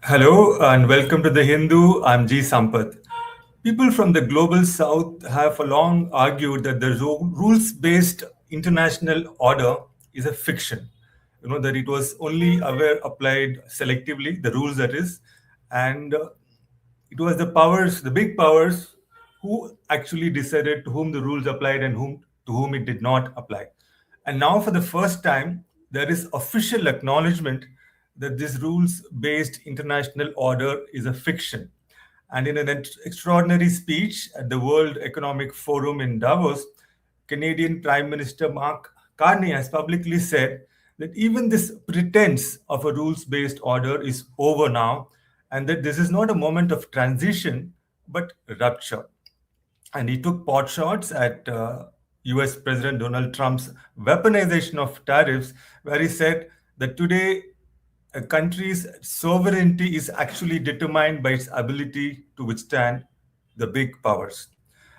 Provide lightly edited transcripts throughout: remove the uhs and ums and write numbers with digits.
Hello and welcome to The Hindu. I'm G. Sampath. People from the global south have for long argued that the rules based international order is a fiction. That it was only ever applied selectively, the rules that is, and it was the powers, the big powers, who actually decided to whom the rules applied and to whom it did not apply. And now, for the first time, there is official acknowledgement that this rules-based international order is a fiction. And in an extraordinary speech at the World Economic Forum in Davos, Canadian Prime Minister Mark Carney has publicly said that even this pretense of a rules based order is over now, and that this is not a moment of transition but rupture. And he took pot shots at US President Donald Trump's weaponization of tariffs, where he said that today a country's sovereignty is actually determined by its ability to withstand the big powers.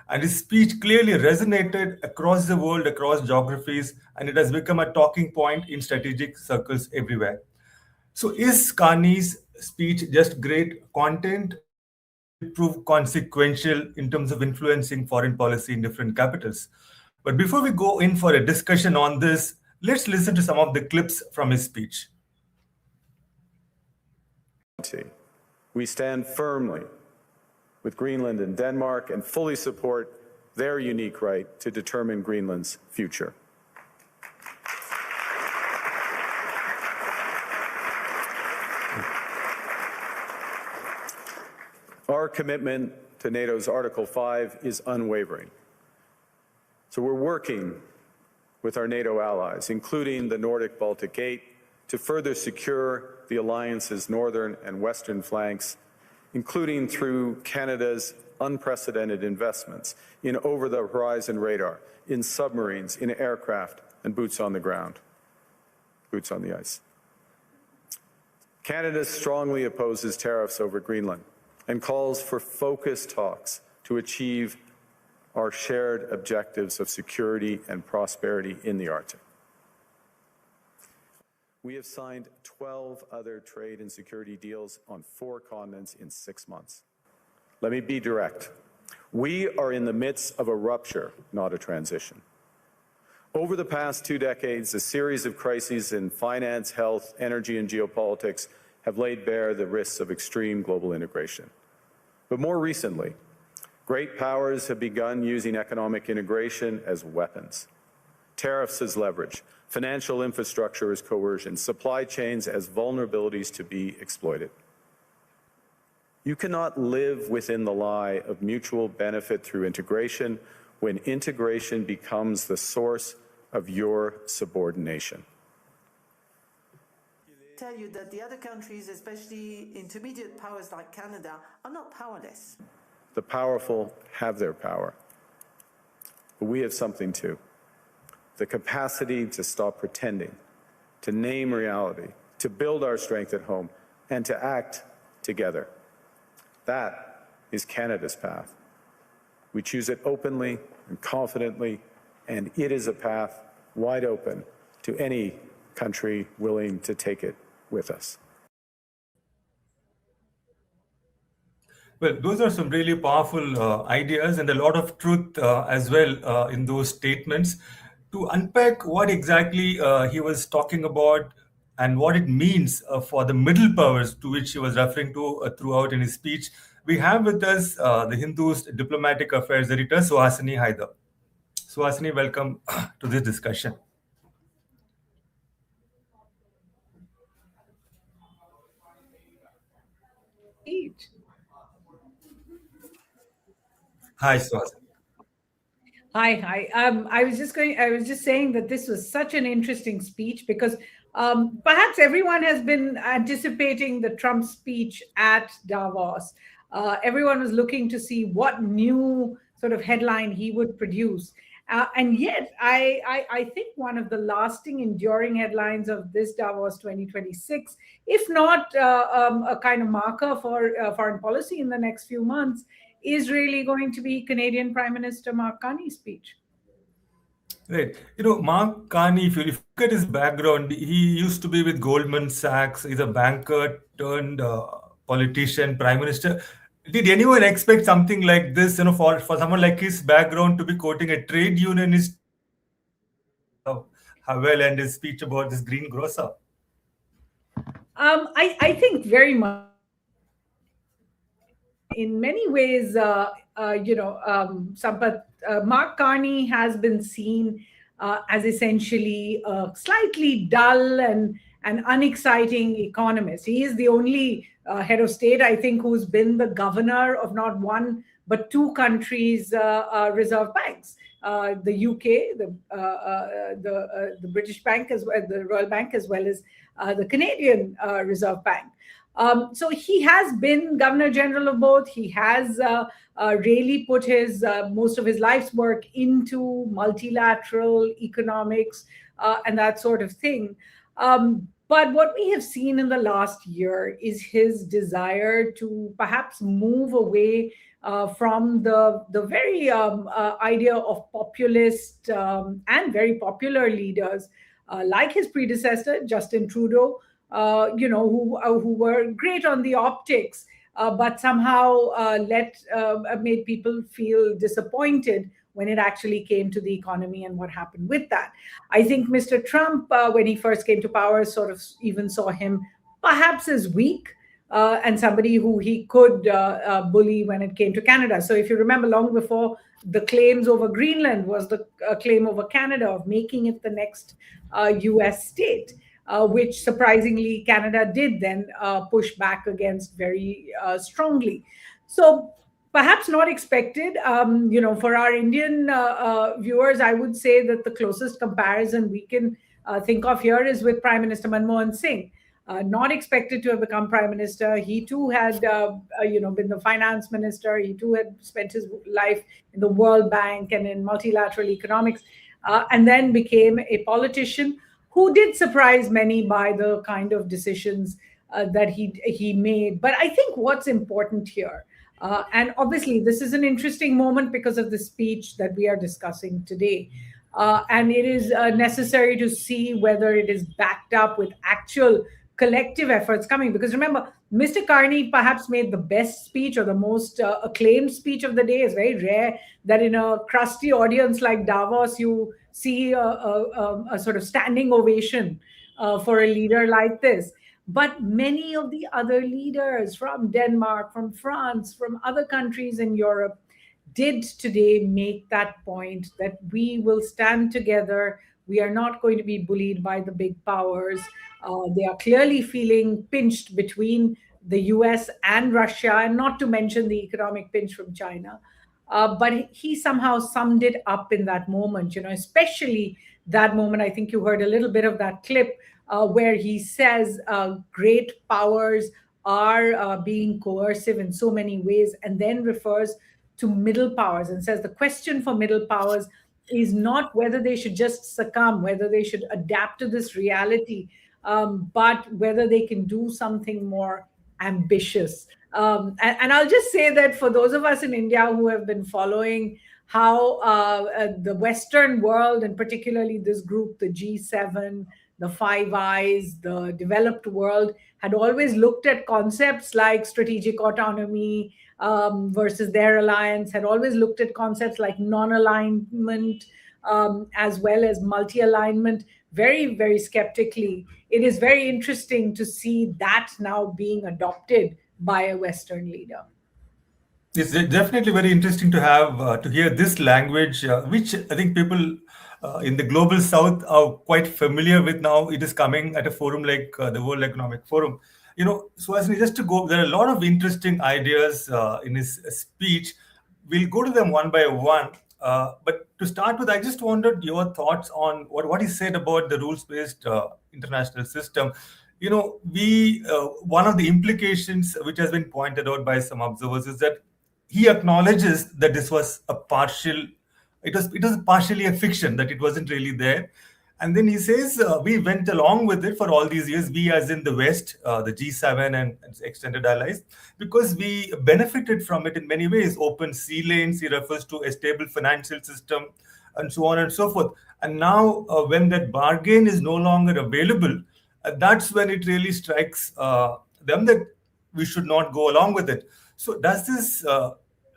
And his speech clearly resonated across the world, across geographies, and it has become a talking point in strategic circles everywhere. So, is Carney's speech just great content, or will it prove consequential in terms of influencing foreign policy in different capitals? But before we go in for a discussion on this, let's listen to some of the clips from his speech. We stand firmly with Greenland and Denmark and fully support their unique right to determine Greenland's future. Our commitment to NATO's Article 5 is unwavering. So we're working with our NATO allies, including the Nordic-Baltic Gate, to further secure the alliance's northern and western flanks, including through Canada's unprecedented investments in over-the-horizon radar, in submarines, in aircraft, and boots on the ground, boots on the ice. Canada strongly opposes tariffs over Greenland and calls for focused talks to achieve our shared objectives of security and prosperity in the Arctic. We have signed 12 other trade and security deals on 4 continents in 6 months. Let me be direct. We are in the midst of a rupture, not a transition. Over the past 2 decades, a series of crises in finance, health, energy, and geopolitics have laid bare the risks of extreme global integration. But more recently, great powers have begun using economic integration as weapons. Tariffs as leverage, financial infrastructure as coercion, supply chains as vulnerabilities to be exploited. You cannot live within the lie of mutual benefit through integration when integration becomes the source of your subordination. Tell you that the other countries, especially intermediate powers like Canada, are not powerless. The powerful have their power, but we have something too. The capacity to stop pretending, to name reality, to build our strength at home, and to act together. That is Canada's path. We choose it openly and confidently, and it is a path wide open to any country willing to take it with us. Well, those are some really powerful ideas and a lot of truth as well in those statements. To unpack what exactly he was talking about and what it means for the middle powers to which he was referring to throughout in his speech, we have with us the Hindu's diplomatic affairs editor, Suhasini Haider. Suhasini, welcome to this discussion. Hi, Suhasini. Hi. I was just saying that this was such an interesting speech because perhaps everyone has been anticipating the Trump speech at Davos. Everyone was looking to see what new sort of headline he would produce. And yet, I think one of the lasting, enduring headlines of this Davos 2026, if not a kind of marker for foreign policy in the next few months, is really going to be Canadian Prime Minister Mark Carney's speech. Right. Mark Carney, if you look at his background, he used to be with Goldman Sachs. He's a banker turned politician, prime minister. Did anyone expect something like this? For someone like his background to be quoting a trade unionist, Havel and his speech about this green grocer. I think very much in many ways, Sampath, Mark Carney has been seen as essentially a slightly dull and unexciting economist. He is the only head of state, I think, who's been the governor of not one but two countries' reserve banks. The UK, the British Bank, as well, the Royal Bank, as well as the Canadian Reserve Bank. So he has been Governor General of both. He has really put his most of his life's work into multilateral economics and that sort of thing. But what we have seen in the last year is his desire to perhaps move away from the very idea of populist and very popular leaders like his predecessor, Justin Trudeau, who were great on the optics, but somehow made people feel disappointed when it actually came to the economy and what happened with that. I think Mr. Trump, when he first came to power, sort of even saw him perhaps as weak and somebody who he could bully when it came to Canada. So if you remember, long before the claims over Greenland was the claim over Canada of making it the next US state. Which surprisingly Canada did then push back against very strongly. So perhaps not expected. For our Indian viewers, I would say that the closest comparison we can think of here is with Prime Minister Manmohan Singh. Not expected to have become prime minister. He too had, been the finance minister. He too had spent his life in the World Bank and in multilateral economics, and then became a politician who did surprise many by the kind of decisions that he made. But I think what's important here, and obviously this is an interesting moment because of the speech that we are discussing today, and it is necessary to see whether it is backed up with actual collective efforts coming. Because remember, Mr. Carney perhaps made the best speech or the most acclaimed speech of the day. It's very rare that in a crusty audience like Davos, you see a sort of standing ovation for a leader like this. But many of the other leaders from Denmark, from France, from other countries in Europe did today make that point that we will stand together. We are not going to be bullied by the big powers. They are clearly feeling pinched between the US and Russia, and not to mention the economic pinch from China. But he somehow summed it up in that moment, especially that moment. I think you heard a little bit of that clip where he says great powers are being coercive in so many ways, and then refers to middle powers and says the question for middle powers is not whether they should just succumb, whether they should adapt to this reality, but whether they can do something more ambitious. And I'll just say that for those of us in India who have been following how the Western world, and particularly this group, the G7, the Five Eyes, the developed world, had always looked at concepts like strategic autonomy versus their alliance, had always looked at concepts like non-alignment as well as multi-alignment very, very skeptically. It is very interesting to see that now being adopted by a Western leader. It's definitely very interesting to have to hear this language, which I think people in the global South are quite familiar with now. It is coming at a forum like the World Economic Forum. Suhasini, just to go, there are a lot of interesting ideas in his speech. We'll go to them one by one. But to start with, I just wanted your thoughts on what he said about the rules-based international system. One of the implications which has been pointed out by some observers is that he acknowledges that this was it was partially a fiction, that it wasn't really there. And then he says, we went along with it for all these years, we as in the West, the G7 and extended allies, because we benefited from it in many ways. Open sea lanes, he refers to a stable financial system, and so on and so forth. And now when that bargain is no longer available, that's when it really strikes them that we should not go along with it. So does this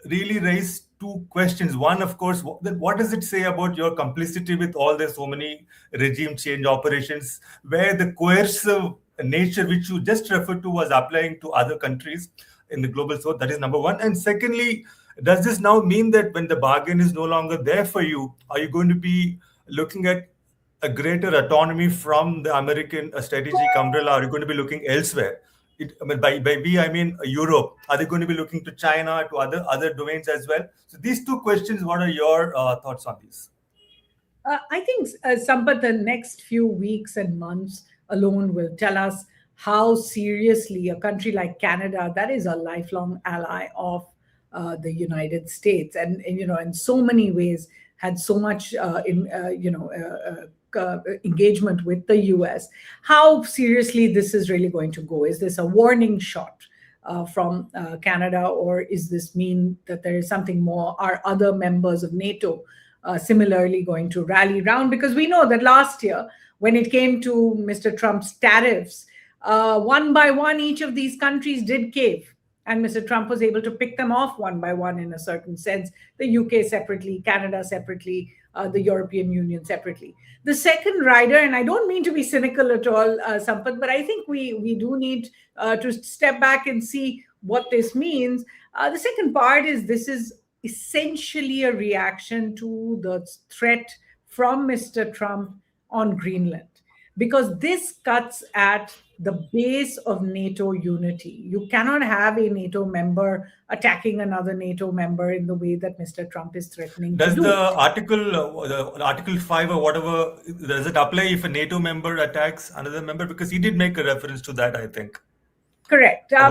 really raise two questions? One, of course, what does it say about your complicity with all the so many regime change operations, where the coercive nature which you just referred to was applying to other countries in the global south? That is number one. And secondly, does this now mean that when the bargain is no longer there for you, are you going to be looking at a greater autonomy from the American strategic umbrella? Are you going to be looking elsewhere? I mean, by we, I mean Europe. Are they going to be looking to China, to other domains as well? So these two questions, what are your thoughts on these? I think, Sampath, the next few weeks and months alone will tell us how seriously a country like Canada, that is a lifelong ally of the United States, and in so many ways had so much engagement with the US, how seriously this is really going to go. Is this a warning shot from Canada, or is this mean that there is something more? Are other members of NATO similarly going to rally round? Because we know that last year, when it came to Mr. Trump's tariffs, one by one, each of these countries did cave. And Mr. Trump was able to pick them off one by one in a certain sense, the UK separately, Canada separately, the European Union separately. The second rider, and I don't mean to be cynical at all, Sampath, but I think we do need to step back and see what this means. The second part is this is essentially a reaction to the threat from Mr. Trump on Greenland, because this cuts at the base of NATO unity. You cannot have a NATO member attacking another NATO member in the way that Mr. Trump is threatening Does to do. the Article 5 or whatever, does it apply if a NATO member attacks another member? Because he did make a reference to that, I think. Correct. They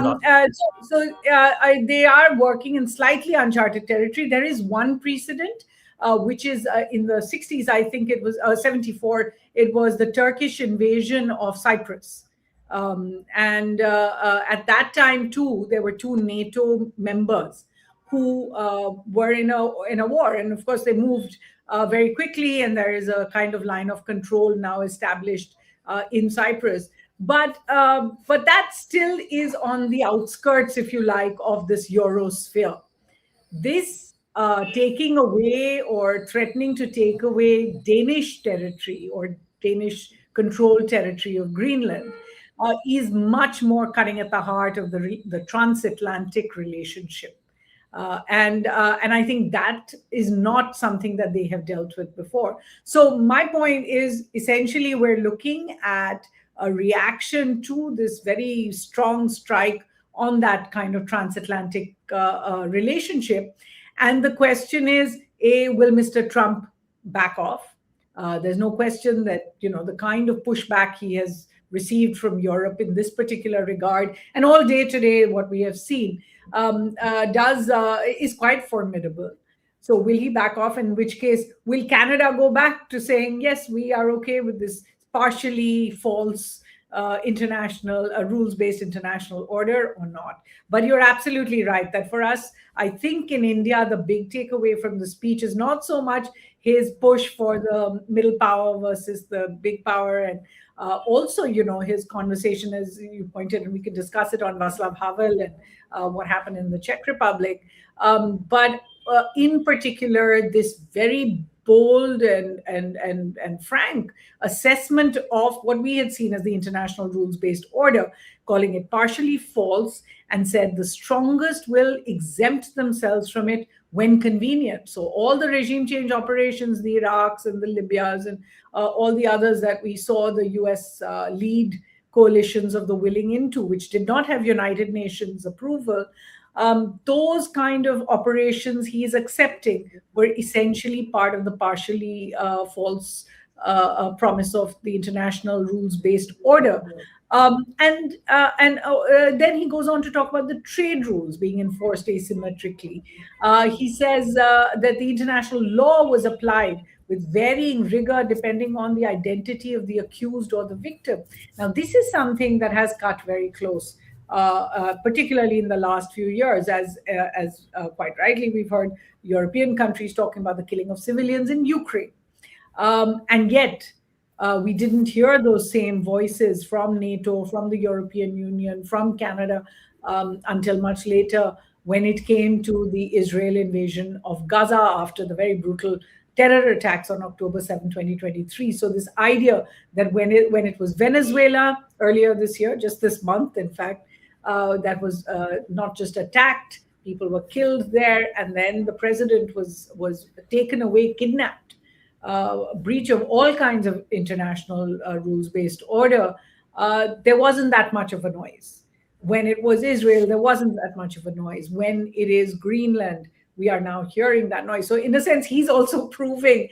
are working in slightly uncharted territory. There is one precedent, which is in the 60s, I think it was 74, it was the Turkish invasion of Cyprus. At that time, too, there were two NATO members who were in a war. And of course, they moved very quickly, and there is a kind of line of control now established in Cyprus. But that still is on the outskirts, if you like, of this Eurosphere. This taking away or threatening to take away Danish territory or Danish controlled territory of Greenland is much more cutting at the heart of the transatlantic relationship. And I think that is not something that they have dealt with before. So my point is, essentially, we're looking at a reaction to this very strong strike on that kind of transatlantic relationship. And the question is, will Mr. Trump back off? There's no question that, the kind of pushback he has received from Europe in this particular regard, and all day today, what we have seen is quite formidable. So will he back off? In which case, will Canada go back to saying, yes, we are okay with this partially false rules-based international order or not? But you're absolutely right that for us, I think in India, the big takeaway from the speech is not so much his push for the middle power versus the big power, and also, his conversation, as you pointed, and we could discuss it on Václav Havel and what happened in the Czech Republic. But in particular, this very bold and frank assessment of what we had seen as the international rules-based order, calling it partially false, and said the strongest will exempt themselves from it when convenient. So all the regime change operations, the Iraqs and the Libyas and all the others that we saw the US lead coalitions of the willing into, which did not have United Nations approval, those kind of operations he is accepting were essentially part of the partially false promise of the international rules-based order. Then he goes on to talk about the trade rules being enforced asymmetrically. He says that the international law was applied with varying rigor depending on the identity of the accused or the victim. Now, this is something that has cut very close, particularly in the last few years, as quite rightly we've heard European countries talking about the killing of civilians in Ukraine. And yet, We didn't hear those same voices from NATO, from the European Union, from Canada until much later when it came to the Israel invasion of Gaza after the very brutal terror attacks on October 7, 2023. So this idea that when it was Venezuela earlier this year, just this month, in fact, that was not just attacked, people were killed there, and then the president was taken away, kidnapped, breach of all kinds of international rules-based order. There wasn't that much of a noise. When it was Israel, there wasn't that much of a noise. When it is Greenland, we are now hearing that noise. So in a sense, he's also proving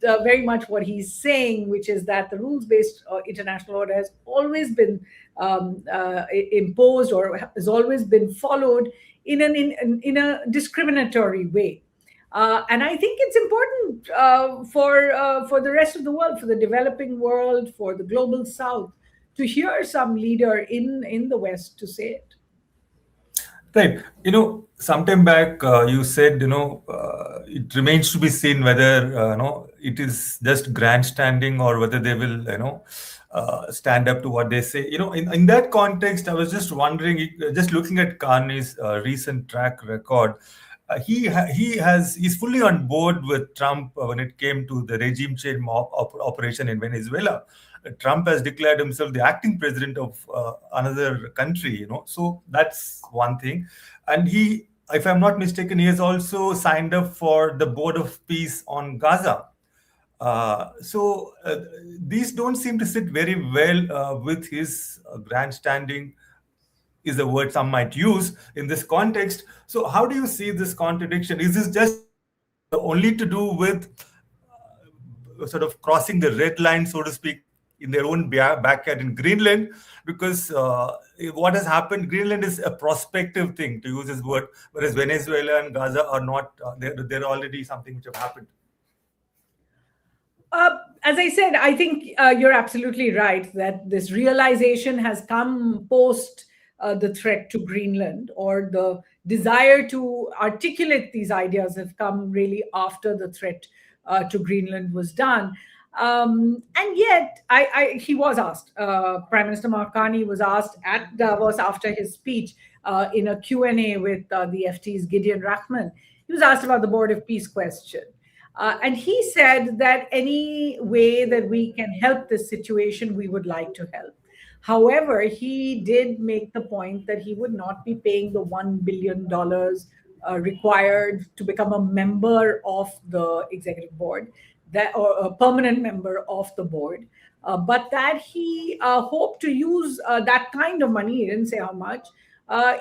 very much what he's saying, which is that the rules-based international order has always been imposed or has always been followed in a discriminatory way. And I think it's important for the rest of the world, for the developing world, for the global South, to hear some leader in the West to say it. Right. Sometime back you said, it remains to be seen whether, it is just grandstanding or whether they will, stand up to what they say. In that context, I was just wondering, just looking at Carney's recent track record, he's fully on board with Trump when it came to the regime change operation in Venezuela. Trump has declared himself the acting president of another country, so that's one thing. And he, if I'm not mistaken, he has also signed up for the Board of Peace on Gaza. So these don't seem to sit very well with his grandstanding, is the word some might use in this context. So how do you see this contradiction? Is this just only to do with sort of crossing the red line, so to speak, in their own backyard in Greenland? Because what has happened, Greenland is a prospective thing, to use this word, whereas Venezuela and Gaza are not, they're already something which have happened. As I said, I think you're absolutely right that this realization has come post the threat to Greenland, or the desire to articulate these ideas have come really after the threat to Greenland was done. And yet, he was asked, Prime Minister Mark Carney was asked at Davos after his speech in a Q&A with the FT's Gideon Rachman. He was asked about the Board of Peace question. And he said that any way that we can help this situation, we would like to help. However, he did make the point that he would not be paying the $1 billion required to become a member of the executive board, or a permanent member of the board, but that he hoped to use that kind of money, he didn't say how much,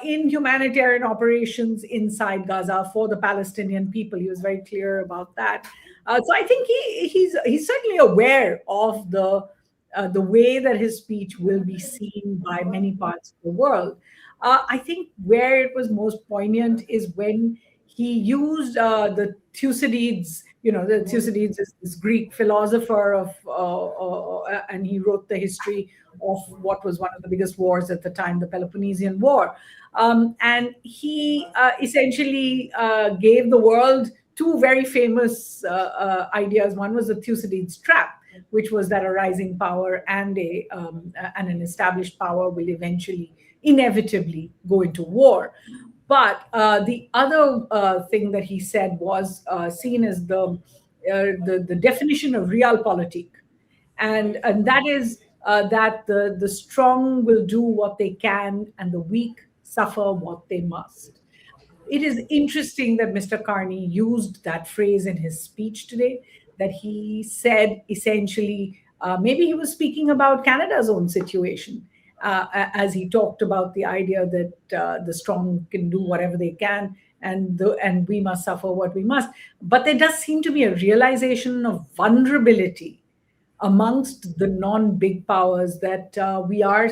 in humanitarian operations inside Gaza for the Palestinian people. He was very clear about that. So I think he's certainly aware of the way that his speech will be seen by many parts of the world. I think where it was most poignant is when he used the Thucydides. The Thucydides is this Greek philosopher and he wrote the history of what was one of the biggest wars at the time, the Peloponnesian War. And he essentially gave the world two very famous ideas. One was the Thucydides trap, which was that a rising power and an established power will eventually, inevitably go into war. But the other thing that he said was seen as the definition of realpolitik, and that is that the strong will do what they can and the weak suffer what they must. It is interesting that Mr. Carney used that phrase in his speech today, that he said essentially, maybe he was speaking about Canada's own situation, as he talked about the idea that the strong can do whatever they can and we must suffer what we must. But there does seem to be a realization of vulnerability amongst the non-big powers that we are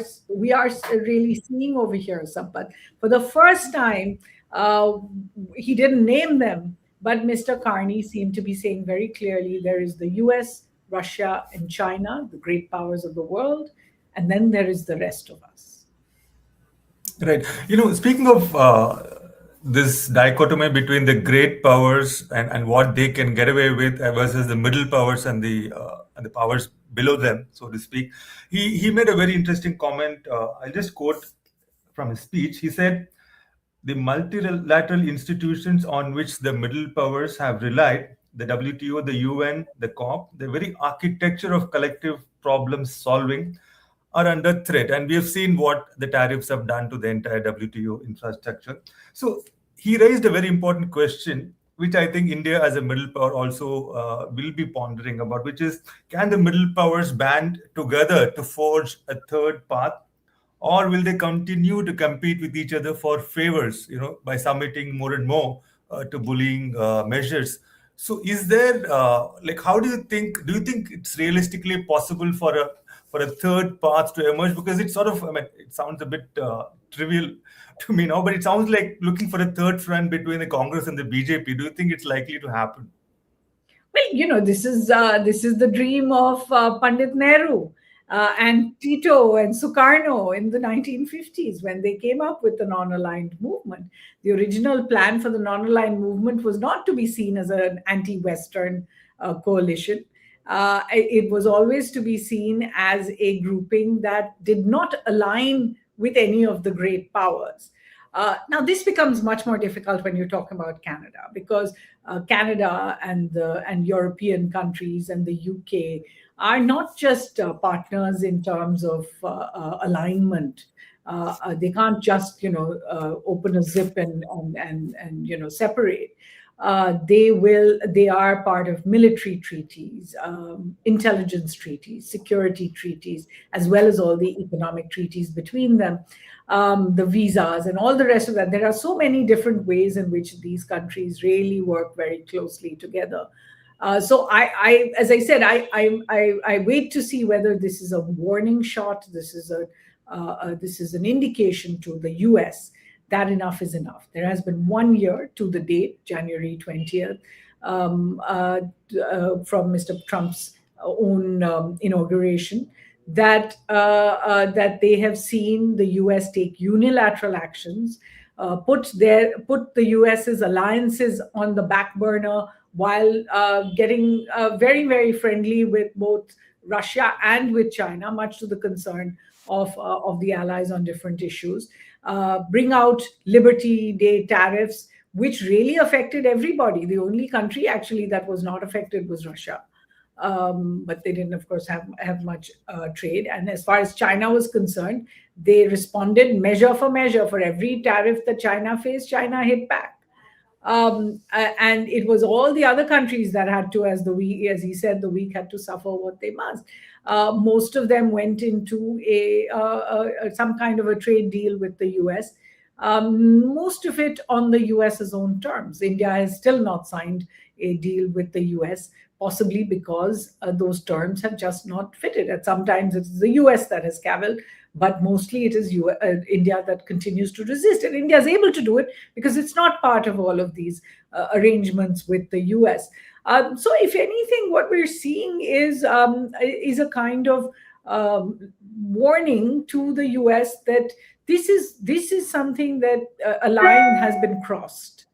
really seeing over here, Sampath. For the first time, he didn't name them, but Mr. Carney seemed to be saying very clearly there is the US, Russia, and China, the great powers of the world, and then there is the rest of us. Right. Speaking of this dichotomy between the great powers and what they can get away with versus the middle powers and the and the powers below them, so to speak. He made a very interesting comment. I'll just quote from his speech. He said, "The multilateral institutions on which the middle powers have relied, the WTO, the UN, the COP, the very architecture of collective problem solving, are under threat." And we have seen what the tariffs have done to the entire WTO infrastructure. So he raised a very important question, which I think India as a middle power also will be pondering about, which is, can the middle powers band together to forge a third path, or will they continue to compete with each other for favors, by submitting more and more to bullying measures? So is there, how do you think it's realistically possible for a third path to emerge? Because it's sort of, it sounds a bit trivial to me now, but it sounds like looking for a third front between the Congress and the BJP. Do you think it's likely to happen? Well, this is the dream of Pandit Nehru and Tito and Sukarno in the 1950s when they came up with the non-aligned movement. The original plan for the non-aligned movement was not to be seen as an anti-Western coalition. It was always to be seen as a grouping that did not align with any of the great powers. Now, this becomes much more difficult when you're talking about Canada, because Canada and European countries and the UK are not just partners in terms of alignment. They can't just open a zip and separate. They are part of military treaties, intelligence treaties, security treaties, as well as all the economic treaties between them, the visas and all the rest of that. There are so many different ways in which these countries really work very closely together. So as I said, I wait to see whether this is a warning shot. This is an indication to the US that enough is enough. There has been 1 year to the date, January 20th, from Mr. Trump's own inauguration, that they have seen the US take unilateral actions, put the US's alliances on the back burner while getting very, very friendly with both Russia and with China, much to the concern of the allies on different issues. Bring out Liberty Day tariffs, which really affected everybody. The only country actually that was not affected was Russia. But they didn't, of course, have much trade. And as far as China was concerned, they responded measure for measure. For every tariff that China faced, China hit back. And it was all the other countries that had to, as he said, the weak had to suffer what they must. Most of them went into some kind of a trade deal with the US. Most of it on the US's own terms. India has still not signed a deal with the US, possibly because those terms have just not fitted. And sometimes it's the US that has cavilled, but mostly it is India that continues to resist. And India is able to do it because it's not part of all of these arrangements with the US. So if anything, what we're seeing is a kind of warning to the US that this is something that a line has been crossed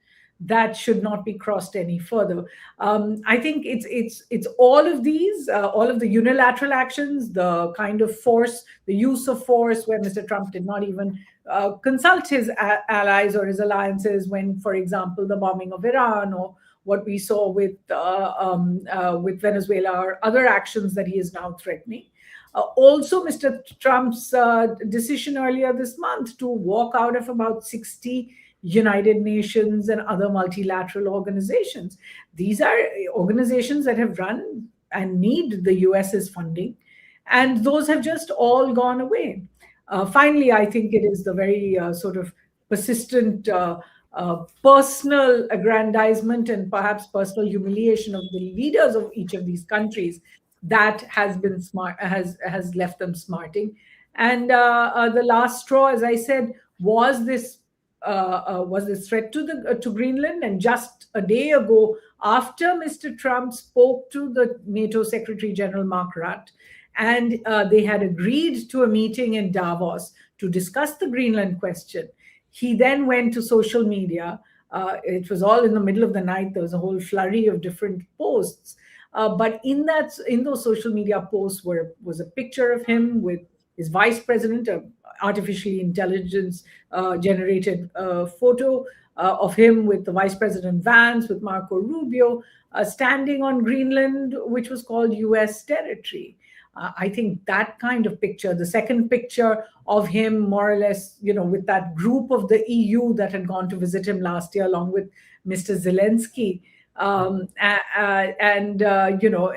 that should not be crossed any further. I think it's all of these, all of the unilateral actions, the kind of force, the use of force, where Mr. Trump did not even consult his allies or his alliances when, for example, the bombing of Iran, or what we saw with Venezuela, or other actions that he is now threatening. Also, Mr. Trump's decision earlier this month to walk out of about 60 United Nations and other multilateral organizations. These are organizations that have run and need the US's funding, and those have just all gone away. Finally, I think it is the very sort of persistent personal aggrandizement and perhaps personal humiliation of the leaders of each of these countries that has left them smarting. And the last straw, as I said, was this threat to Greenland. And just a day ago, after Mr. Trump spoke to the NATO Secretary General Mark Rutte, and they had agreed to a meeting in Davos to discuss the Greenland question, he then went to social media. It was all in the middle of the night. There was a whole flurry of different posts. But in those social media posts was a picture of him with his vice president, a artificially intelligence generated photo of him with the vice president Vance, with Marco Rubio, standing on Greenland, which was called US territory. I think that kind of picture, the second picture of him more or less, with that group of the EU that had gone to visit him last year, along with Mr. Zelensky, and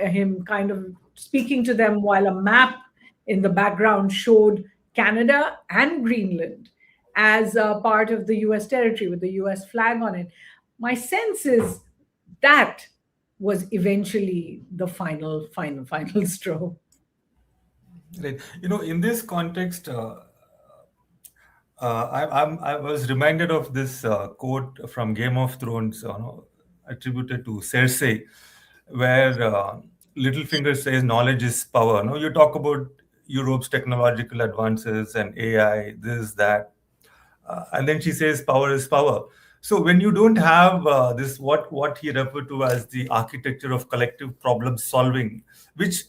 him kind of speaking to them while a map in the background showed Canada and Greenland as a part of the US territory with the US flag on it. My sense is that was eventually the final straw. Right. In this context, I was reminded of this quote from Game of Thrones, attributed to Cersei, where Littlefinger says, "Knowledge is power." No, you talk about Europe's technological advances and AI, this, that, and then she says, "Power is power." So when you don't have this, what he referred to as the architecture of collective problem solving, which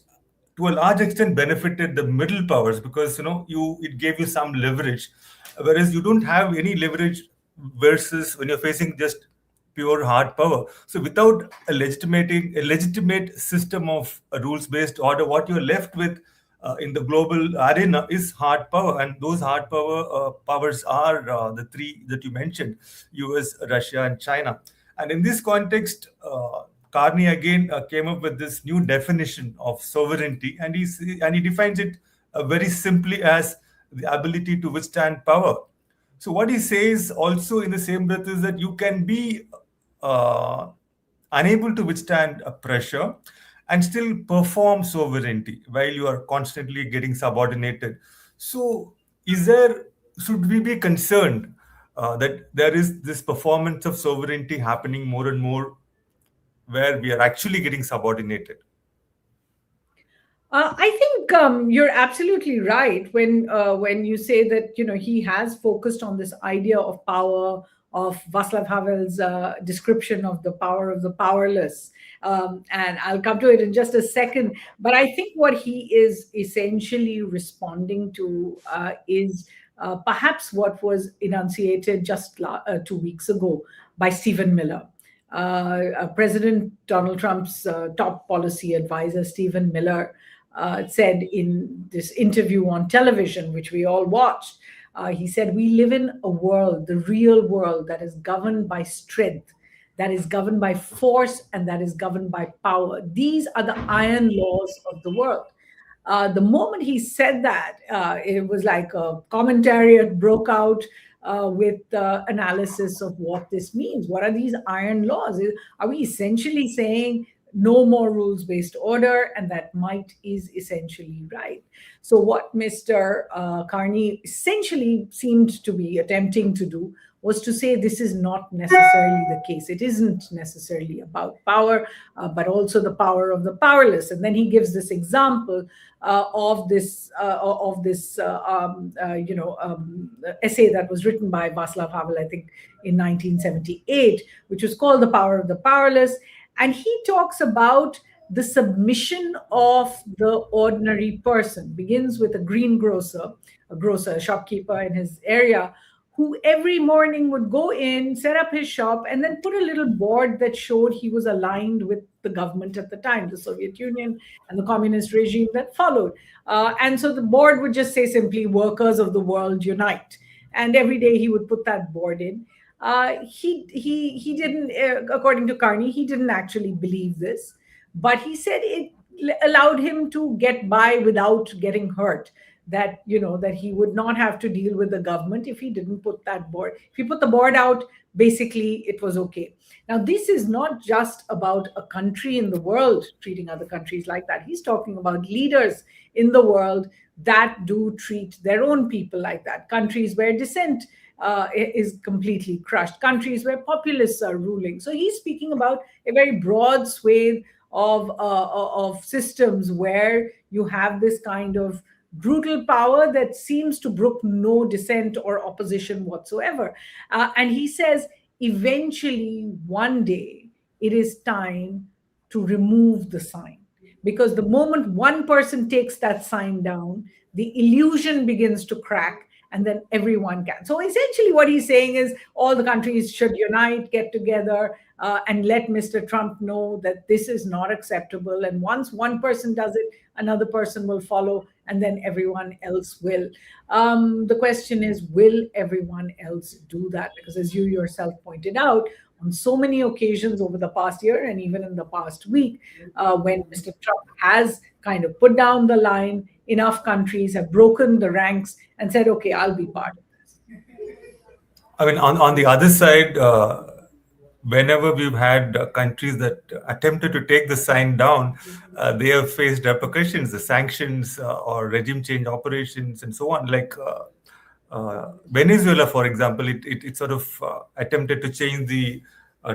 to a large extent benefited the middle powers, because it gave you some leverage, whereas you don't have any leverage versus when you're facing just pure hard power. So without a legitimate system of a rules-based order, what you're left with in the global arena is hard power, and those hard powers are the three that you mentioned: US, Russia, and China. And in this context, Carney again came up with this new definition of sovereignty, and he defines it very simply as the ability to withstand power. So what he says also in the same breath is that you can be uh, unable to withstand a pressure and still perform sovereignty while you are constantly getting subordinated. So should we be concerned that there is this performance of sovereignty happening more and more, where we are actually getting subordinated? I think you're absolutely right when you say that he has focused on this idea of power, of Václav Havel's description of the power of the powerless, and I'll come to it in just a second. But I think what he is essentially responding to is perhaps what was enunciated just 2 weeks ago by Stephen Miller. President Donald Trump's top policy advisor, Stephen Miller, said in this interview on television, which we all watched, he said, "We live in a world, the real world, that is governed by strength, that is governed by force, and that is governed by power. These are the iron laws of the world." The moment he said that, it was like a commentariat broke out with analysis of what this means. What are these iron laws? Are we essentially saying no more rules-based order? And that might is essentially right. So what Mr. Carney essentially seemed to be attempting to do was to say this is not necessarily the case. It isn't necessarily about power, but also the power of the powerless. And then he gives this example of this essay that was written by Václav Havel, I think, in 1978, which was called "The Power of the Powerless." And he talks about the submission of the ordinary person. Begins with a greengrocer, a shopkeeper in his area, who every morning would go in, set up his shop, and then put a little board that showed he was aligned with the government at the time, the Soviet Union and the communist regime that followed. And so the board would just say simply, "Workers of the world unite." And every day he would put that board in. He didn't, according to Carney, he didn't actually believe this, but he said it allowed him to get by without getting hurt. That that he would not have to deal with the government if he didn't put that board. If he put the board out, basically it was okay. Now, this is not just about a country in the world treating other countries like that. He's talking about leaders in the world that do treat their own people like that. Countries where dissent is completely crushed, countries where populists are ruling. So he's speaking about a very broad swathe of systems where you have this kind of brutal power that seems to brook no dissent or opposition whatsoever. And he says, eventually, one day, it is time to remove the sign. Because the moment one person takes that sign down, the illusion begins to crack, and then everyone can. So essentially, what he's saying is all the countries should unite, get together, and let Mr. Trump know that this is not acceptable. And once one person does it, another person will follow, and then everyone else will. The question is, will everyone else do that? Because as you yourself pointed out, on so many occasions over the past year and even in the past week, when Mr. Trump has kind of put down the line, enough countries have broken the ranks and said, okay, I'll be part of this. I mean, on the other side, whenever we've had countries that attempted to take the sign down, they have faced repercussions, the sanctions or regime change operations and so on. Like Venezuela, for example, it sort of attempted to change the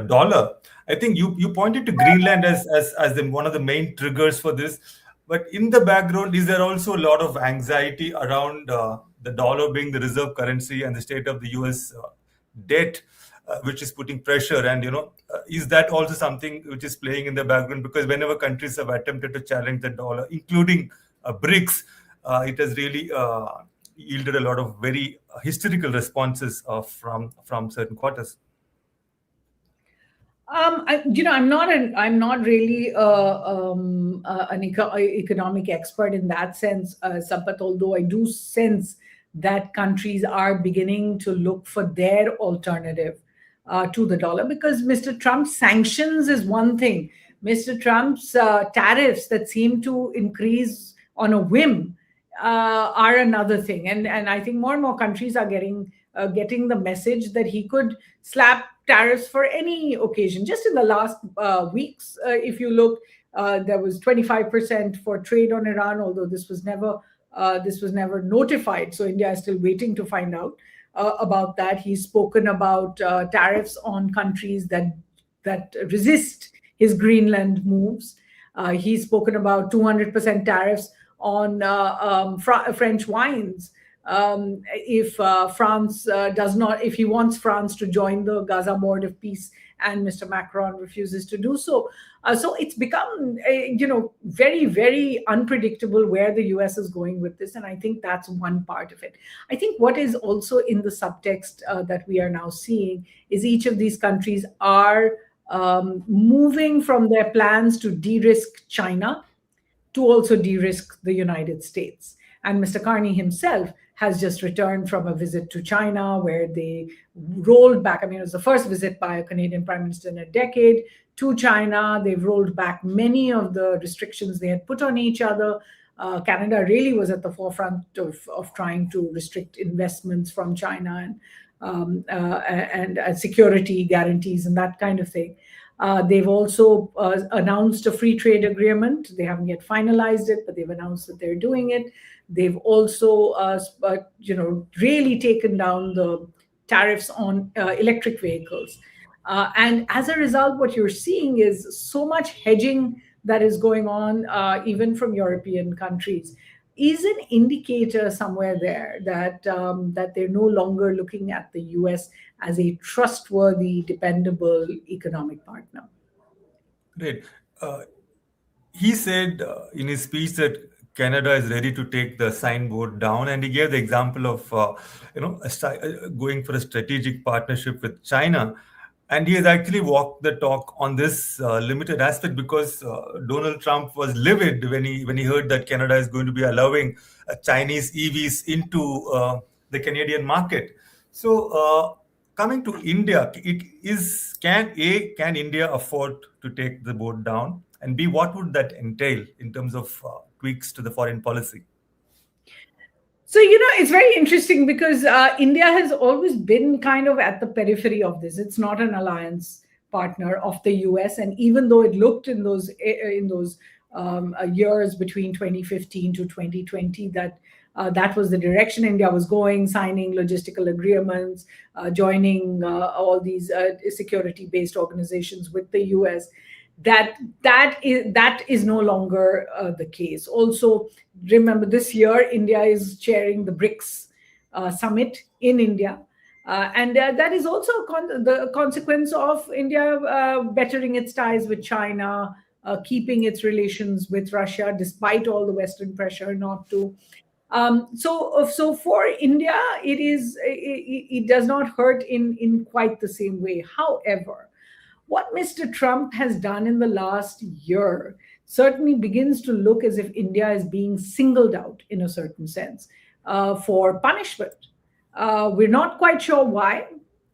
dollar. I think you pointed to Greenland as one of the main triggers for this. But in the background, is there also a lot of anxiety around the dollar being the reserve currency and the state of the US debt, which is putting pressure? And, is that also something which is playing in the background? Because whenever countries have attempted to challenge the dollar, including BRICS, it has really yielded a lot of very hysterical responses from certain quarters. I'm not really an economic expert in that sense, Sampath, although I do sense that countries are beginning to look for their alternative to the dollar, because Mr. Trump's sanctions is one thing. Mr. Trump's tariffs that seem to increase on a whim are another thing. And I think more and more countries are getting the message that he could slap tariffs for any occasion. Just in the last weeks, if you look, there was 25% for trade on Iran, although this was never notified. So India is still waiting to find out about that. He's spoken about tariffs on countries that resist his Greenland moves. He's spoken about 200% tariffs on French wines. If France if he wants France to join the Gaza Board of Peace, and Mr. Macron refuses to do so. So it's become, very, very unpredictable where the US is going with this. And I think that's one part of it. I think what is also in the subtext that we are now seeing is each of these countries are moving from their plans to de-risk China to also de-risk the United States. And Mr. Carney himself has just returned from a visit to China, where they rolled back. I mean, it was the first visit by a Canadian Prime Minister in a decade to China. They've rolled back many of the restrictions they had put on each other. Canada really was at the forefront of trying to restrict investments from China and security guarantees and that kind of thing. They've also announced a free trade agreement. They haven't yet finalized it, but they've announced that they're doing it. They've also, really taken down the tariffs on electric vehicles. And as a result, what you're seeing is so much hedging that is going on, even from European countries, is an indicator somewhere there that they're no longer looking at the US as a trustworthy, dependable economic partner. Right. He said in his speech that Canada is ready to take the signboard down, and he gave the example of going for a strategic partnership with China. And he has actually walked the talk on this limited aspect, because Donald Trump was livid when he heard that Canada is going to be allowing Chinese EVs into the Canadian market. So coming to India, can India afford to take the boat down? And B, what would that entail in terms of tweaks to the foreign policy? So, it's very interesting because India has always been kind of at the periphery of this. It's not an alliance partner of the US. And even though it looked in those years between 2015 to 2020 that was the direction India was going, signing logistical agreements, joining all these security-based organizations with the US, that is no longer the case. Also, remember, this year India is chairing the BRICS summit in India, and that is also the consequence of India bettering its ties with China, keeping its relations with Russia despite all the Western pressure not to. So for India, it does not hurt in quite the same way. However, what Mr. Trump has done in the last year certainly begins to look as if India is being singled out in a certain sense for punishment. We're not quite sure why,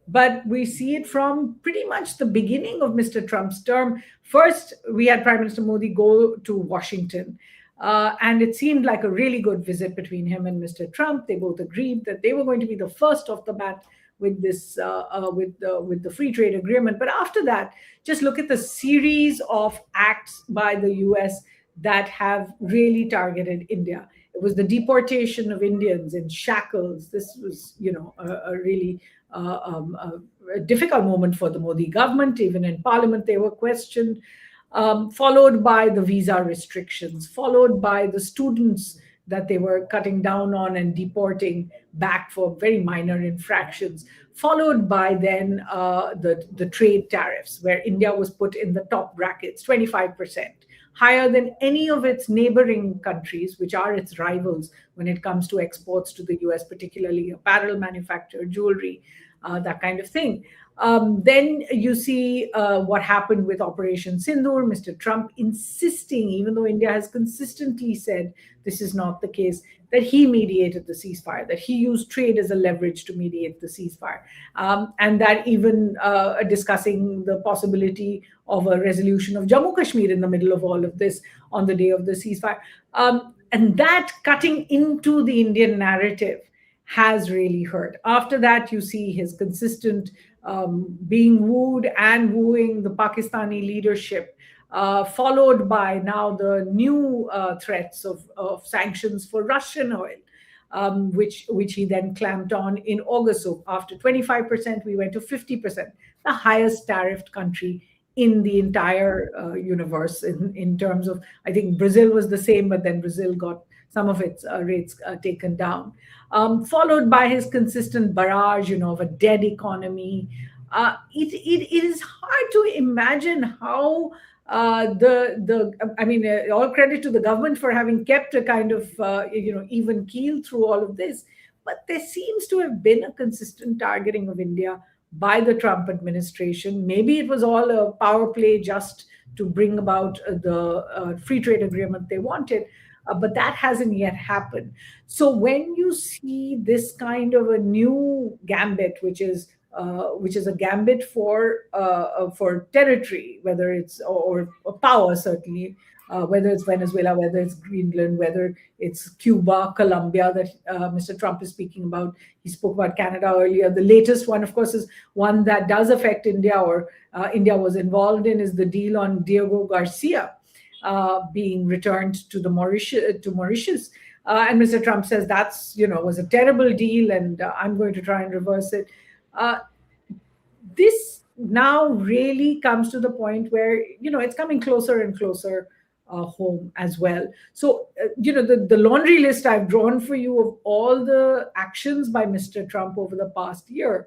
but we see it from pretty much the beginning of Mr. Trump's term. First, we had Prime Minister Modi go to Washington. And it seemed like a really good visit between him and Mr. Trump. They both agreed that they were going to be the first off the bat with this with the free trade agreement. But after that, just look at the series of acts by the U.S. that have really targeted India. It was the deportation of Indians in shackles. This was, a really a difficult moment for the Modi government. Even in Parliament, they were questioned. Followed by the visa restrictions, followed by the students that they were cutting down on and deporting back for very minor infractions, followed by then the trade tariffs, where India was put in the top brackets, 25%, higher than any of its neighboring countries, which are its rivals when it comes to exports to the US, particularly apparel manufacture, jewelry, that kind of thing. Then you see what happened with Operation Sindoor, Mr. Trump insisting, even though India has consistently said this is not the case, that he mediated the ceasefire, that he used trade as a leverage to mediate the ceasefire, and that even discussing the possibility of a resolution of Jammu Kashmir in the middle of all of this on the day of the ceasefire. And that cutting into the Indian narrative has really hurt. After that, you see his consistent being wooed and wooing the Pakistani leadership, followed by now the new threats of sanctions for Russian oil, which he then clamped on in August. So after 25%, we went to 50%, the highest tariffed country in the entire universe in terms of, I think Brazil was the same, but then Brazil got some of its rates taken down. Followed by his consistent barrage, of a dead economy. It is hard to imagine how all credit to the government for having kept a kind of even keel through all of this, but there seems to have been a consistent targeting of India by the Trump administration. Maybe it was all a power play just to bring about the free trade agreement they wanted. But that hasn't yet happened. So when you see this kind of a new gambit, which is a gambit for territory, whether it's or power certainly, whether it's Venezuela, whether it's Greenland, whether it's Cuba, Colombia that Mr. Trump is speaking about. He spoke about Canada earlier. The latest one, of course, is one that does affect India, or India was involved in, is the deal on Diego Garcia. Being returned to Mauritius, and Mr. Trump says that's was a terrible deal, and I'm going to try and reverse it. This now really comes to the point where it's coming closer and closer home as well. So the laundry list I've drawn for you of all the actions by Mr. Trump over the past year.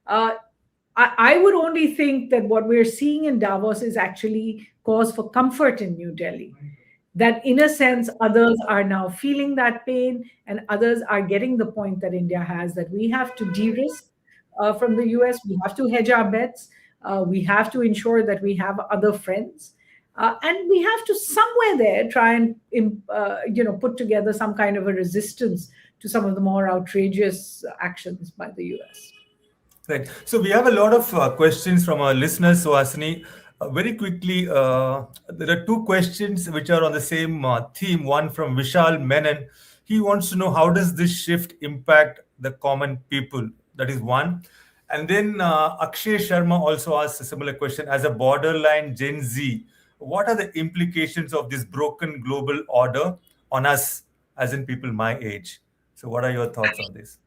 I would only think that what we're seeing in Davos is actually cause for comfort in New Delhi. That in a sense, others are now feeling that pain, and others are getting the point that India has, that we have to de-risk from the US, we have to hedge our bets, we have to ensure that we have other friends, and we have to somewhere there try and put together some kind of a resistance to some of the more outrageous actions by the US. Right. So we have a lot of questions from our listeners, Suhasini. Very quickly, there are two questions which are on the same theme. One from Vishal Menon. He wants to know, how does this shift impact the common people? That is one. And then Akshay Sharma also asks a similar question. As a borderline Gen Z, what are the implications of this broken global order on us, as in people my age? So what are your thoughts on this?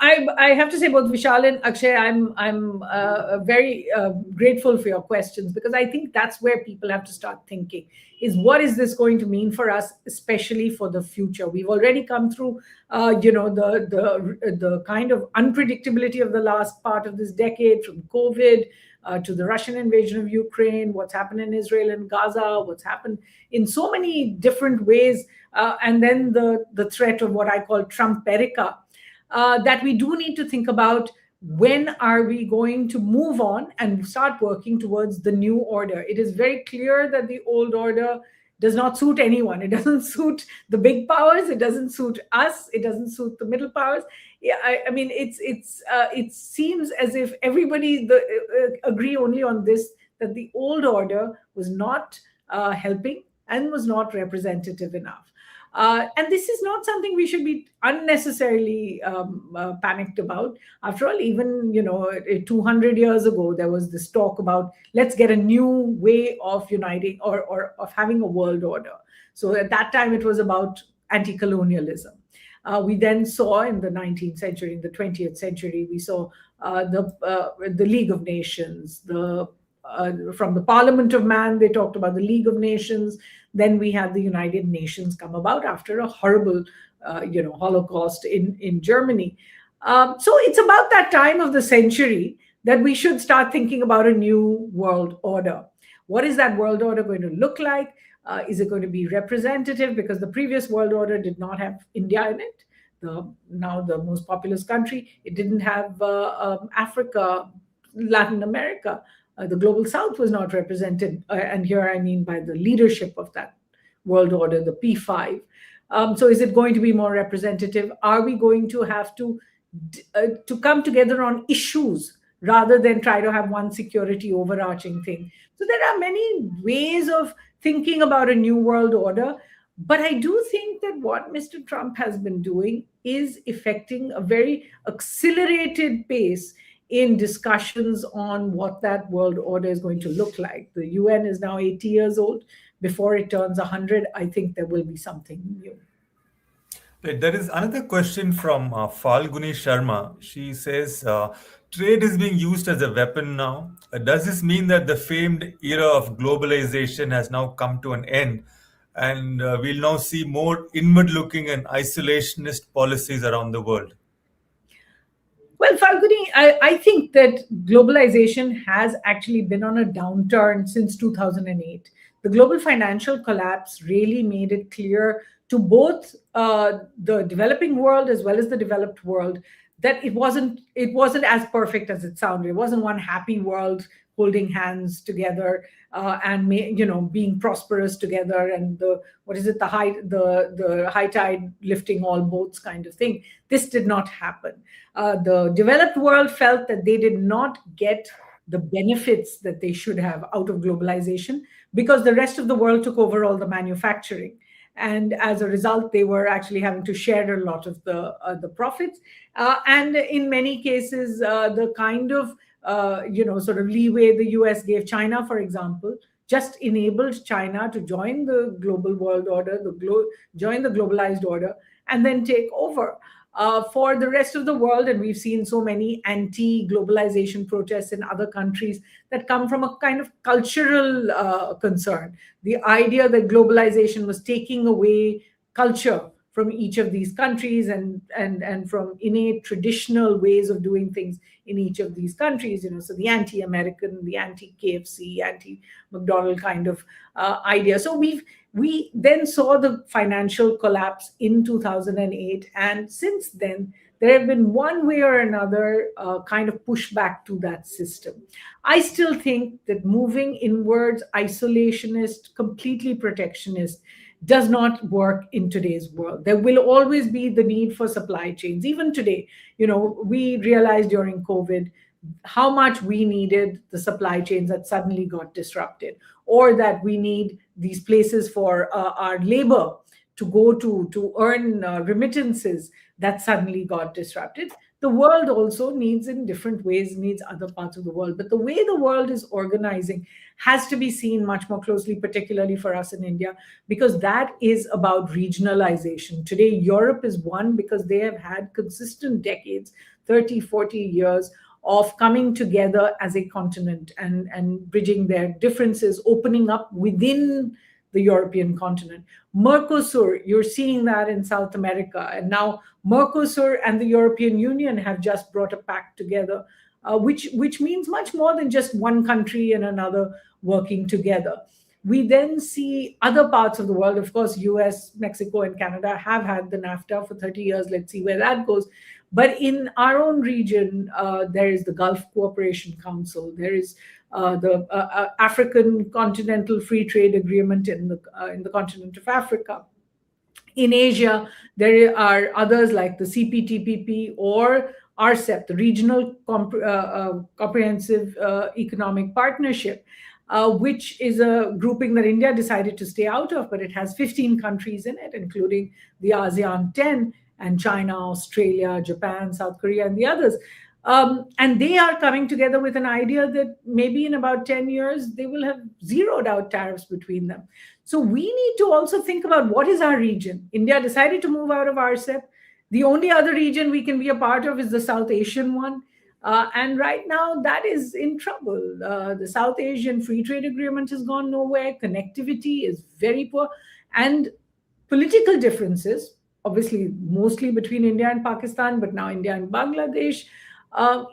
I have to say, both Vishal and Akshay, I'm very grateful for your questions, because I think that's where people have to start thinking: is what is this going to mean for us, especially for the future? We've already come through, the kind of unpredictability of the last part of this decade, from COVID. To the Russian invasion of Ukraine, what's happened in Israel and Gaza, what's happened in so many different ways, and then the threat of what I call Trumperica, that we do need to think about: when are we going to move on and start working towards the new order? It is very clear that the old order does not suit anyone. It doesn't suit the big powers. It doesn't suit us. It doesn't suit the middle powers. Yeah, I mean, it seems as if everybody agree only on this, that the old order was not helping and was not representative enough. And this is not something we should be unnecessarily panicked about. After all, even 200 years ago, there was this talk about, let's get a new way of uniting, or of having a world order. So at that time, it was about anti-colonialism. We then saw in the 19th century, in the 20th century, we saw the League of Nations, from the Parliament of Man, they talked about the League of Nations. Then we had the United Nations come about after a horrible, Holocaust in Germany. So it's about that time of the century that we should start thinking about a new world order. What is that world order going to look like? Is it going to be representative? Because the previous world order did not have India in it, now the most populous country. It didn't have Africa, Latin America. The global south was not represented. And here I mean by the leadership of that world order, the P5. So is it going to be more representative? Are we going to have to come together on issues rather than try to have one security overarching thing? So there are many ways of thinking about a new world order. But I do think that what Mr. Trump has been doing is effecting a very accelerated pace in discussions on what that world order is going to look like. The UN is now 80 years old. Before it turns 100, I think there will be something new. There is another question from Falguni Sharma. She says, trade is being used as a weapon now. Does this mean that the famed era of globalization has now come to an end, and we'll now see more inward-looking and isolationist policies around the world? Well, Falguni, I think that globalization has actually been on a downturn since 2008. The global financial collapse really made it clear to both the developing world as well as the developed world that it wasn't as perfect as it sounded. It wasn't one happy world holding hands together and being prosperous together, and the high tide lifting all boats kind of thing. This did not happen. The developed world felt that they did not get the benefits that they should have out of globalization because the rest of the world took over all the manufacturing. And as a result, they were actually having to share a lot of the profits. And in many cases, the kind of sort of leeway the US gave China, for example, just enabled China to join the global world order, join the globalized order, and then take over. For the rest of the world, and we've seen so many anti-globalization protests in other countries that come from a kind of cultural concern. The idea that globalization was taking away culture from each of these countries and from innate traditional ways of doing things in each of these countries. So the anti-American, the anti-KFC, anti-McDonald kind of idea. So we then saw the financial collapse in 2008. And since then, there have been one way or another kind of pushback to that system. I still think that moving inwards, isolationist, completely protectionist, does not work in today's world. There will always be the need for supply chains. Even today, we realized during COVID how much we needed the supply chains that suddenly got disrupted, or that we need these places for our labor to go to earn remittances that suddenly got disrupted. The world also needs, in different ways, needs other parts of the world. But the way the world is organizing has to be seen much more closely, particularly for us in India, because that is about regionalization. Today, Europe is one because they have had consistent decades, 30, 40 years of coming together as a continent and bridging their differences, opening up within the European continent. Mercosur, you're seeing that in South America. And now Mercosur and the European Union have just brought a pact together, which means much more than just one country and another working together. We then see other parts of the world. Of course, US, Mexico, and Canada have had the NAFTA for 30 years. Let's see where that goes. But in our own region, there is the Gulf Cooperation Council. There is the African Continental Free Trade Agreement in the continent of Africa. In Asia, there are others like the CPTPP or RCEP, the Regional Comprehensive Economic Partnership, which is a grouping that India decided to stay out of, but it has 15 countries in it, including the ASEAN 10 and China, Australia, Japan, South Korea, and the others. And they are coming together with an idea that maybe in about 10 years, they will have zeroed out tariffs between them. So we need to also think about what is our region. India decided to move out of RCEP. The only other region we can be a part of is the South Asian one. And right now, that is in trouble. The South Asian Free Trade Agreement has gone nowhere. Connectivity is very poor. And political differences, obviously, mostly between India and Pakistan, but now India and Bangladesh,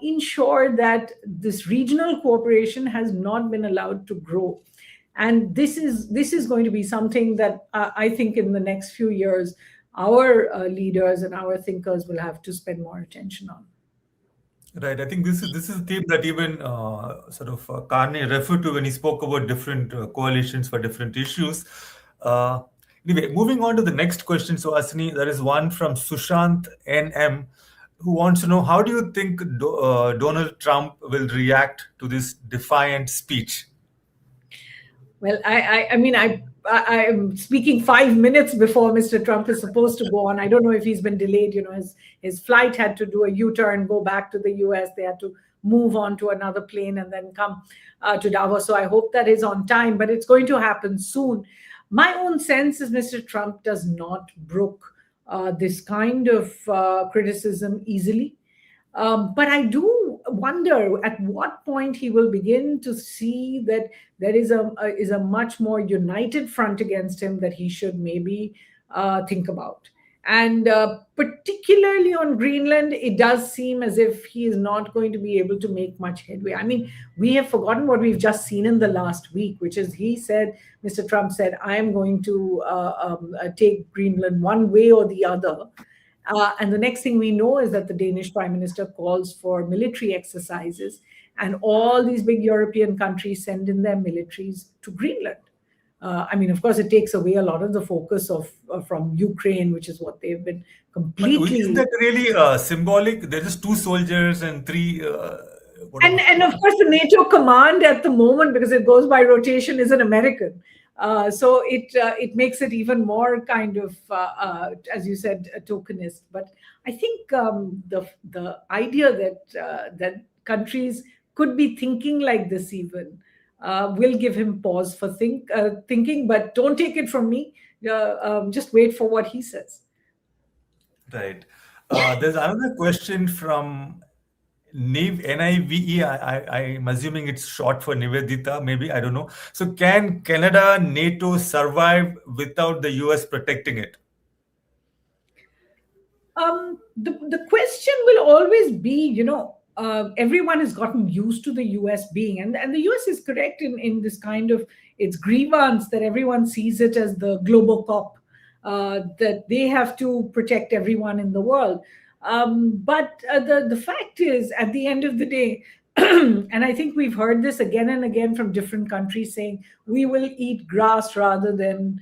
ensure that this regional cooperation has not been allowed to grow. And this is going to be something that I think in the next few years, our leaders and our thinkers will have to spend more attention on. Right. I think this is a theme that even Carney referred to when he spoke about different coalitions for different issues. Anyway, moving on to the next question, Suhasini, there is one from Sushant NM who wants to know, how do you think Donald Trump will react to this defiant speech? Well, I'm speaking 5 minutes before Mr. Trump is supposed to go on. I don't know if he's been delayed. His flight had to do a U-turn, go back to the US. They had to move on to another plane and then come to Davos. So I hope that is on time, but it's going to happen soon. My own sense is Mr. Trump does not brook this kind of criticism easily. But I do wonder at what point he will begin to see that there is a much more united front against him that he should maybe think about. And particularly on Greenland, it does seem as if he is not going to be able to make much headway. I mean, we have forgotten what we've just seen in the last week, which is Mr. Trump said, I am going to take Greenland one way or the other. And the next thing we know is that the Danish Prime Minister calls for military exercises, and all these big European countries send in their militaries to Greenland. Of course, it takes away a lot of the focus from Ukraine, which is what they've been completely. Is that really symbolic? There's just 2 soldiers and 3. And of course, the NATO command at the moment, because it goes by rotation, is an American. So it makes it even more kind of, as you said, a tokenist. But I think the idea that countries could be thinking like this even will give him pause for thinking. But don't take it from me. Just wait for what he says. Right. There's another question from NIVE. I'm assuming it's short for Nivedita, maybe, I don't know. So can Canada, NATO survive without the US protecting it? The question will always be, everyone has gotten used to the US being, and the US is correct in this kind of its grievance that everyone sees it as the global cop, that they have to protect everyone in the world. But the fact is, at the end of the day, and I think we've heard this again and again from different countries saying, we will eat grass rather than,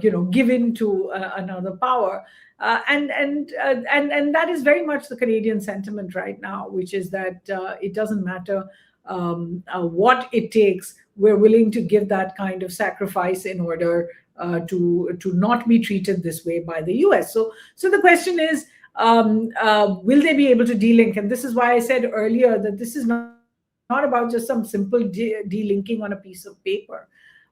give in to another power. And that is very much the Canadian sentiment right now, which is that it doesn't matter what it takes. We're willing to give that kind of sacrifice in order to not be treated this way by the US. So the question is, will they be able to delink? And this is why I said earlier that this is not about just some simple delinking on a piece of paper.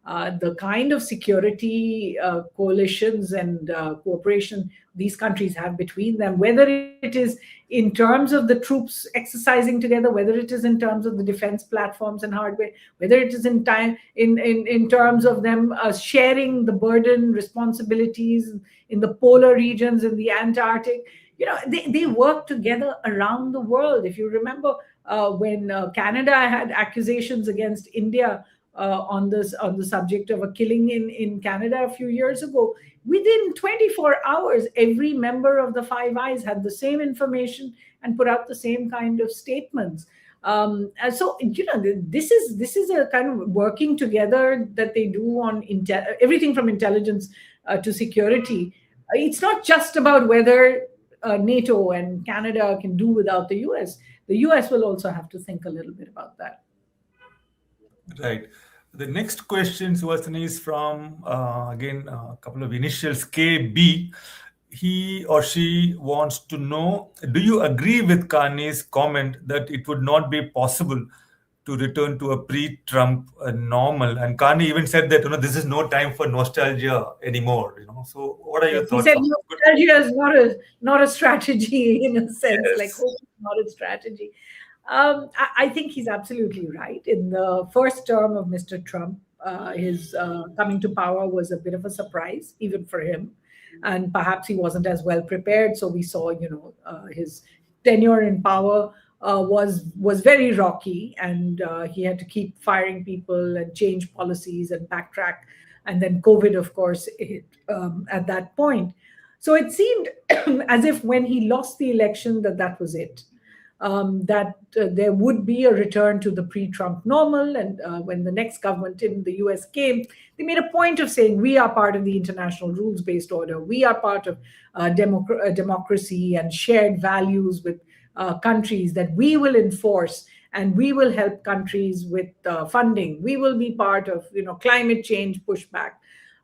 The kind of security coalitions and cooperation these countries have between them, whether it is in terms of the troops exercising together, whether it is in terms of the defense platforms and hardware, whether it is in time in terms of them sharing the burden, responsibilities in the polar regions, in the Antarctic. They work together around the world. If you remember, when Canada had accusations against India on the subject of a killing in Canada a few years ago, within 24 hours, every member of the Five Eyes had the same information and put out the same kind of statements. And so this is a kind of working together that they do on everything from intelligence to security. It's not just about whether NATO and Canada can do without the US. The US will also have to think a little bit about that. Right. The next question, Suhasini, is from, again, a couple of initials, KB. He or she wants to know, do you agree with Carney's comment that it would not be possible to return to a pre-Trump normal? And Carney even said that, this is no time for nostalgia anymore. So what are your Yes, he thoughts said on this? nostalgia is not a strategy in a sense, like Yes. hope is not a strategy. I think he's absolutely right. In the first term of Mr. Trump, his coming to power was a bit of a surprise, even for him, and perhaps he wasn't as well prepared. So we saw, his tenure in power was very rocky, and he had to keep firing people and change policies and backtrack. And then COVID, of course, hit at that point. So it seemed as if when he lost the election, that was it. That there would be a return to the pre-Trump normal. And when the next government in the US came, they made a point of saying, we are part of the international rules-based order. We are part of democracy and shared values with countries that we will enforce, and we will help countries with funding. We will be part of, climate change pushback.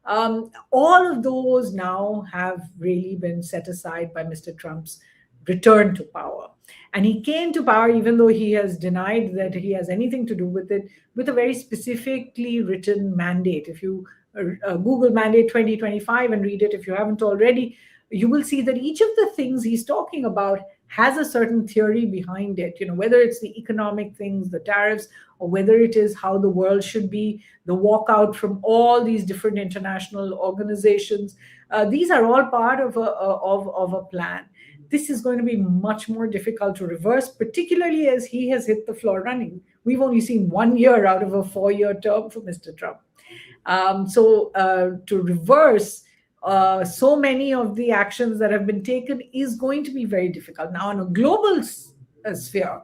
All of those now have really been set aside by Mr. Trump's return to power. And he came to power, even though he has denied that he has anything to do with it, with a very specifically written mandate. If you Google Mandate 2025 and read it, if you haven't already, you will see that each of the things he's talking about has a certain theory behind it, whether it's the economic things, the tariffs, or whether it is how the world should be, the walkout from all these different international organizations. These are all part of a plan. This is going to be much more difficult to reverse, particularly as he has hit the floor running. We've only seen 1 year out of a 4-year term for Mr. Trump. So to reverse so many of the actions that have been taken is going to be very difficult. Now, on a global sphere,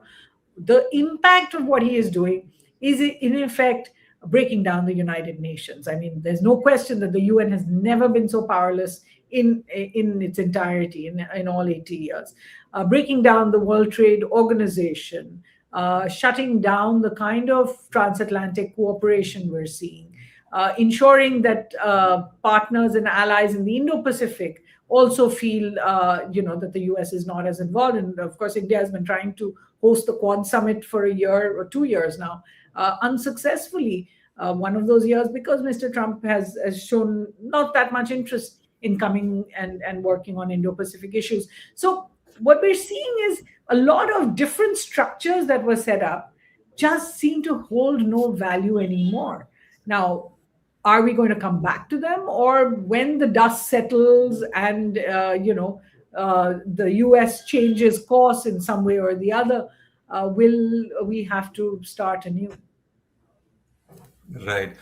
the impact of what he is doing is, in effect, breaking down the United Nations. I mean, there's no question that the UN has never been so powerless in its entirety in all 80 years. Breaking down the World Trade Organization, shutting down the kind of transatlantic cooperation we're seeing, ensuring that partners and allies in the Indo-Pacific also feel, that the US is not as involved. And of course, India has been trying to host the Quad Summit for a year or 2 years now, unsuccessfully. One of those years because Mr. Trump has shown not that much interest in coming and working on Indo-Pacific issues. So what we're seeing is a lot of different structures that were set up just seem to hold no value anymore. Now, are we going to come back to them, or when the dust settles and the US changes course in some way or the other, will we have to start anew? Right.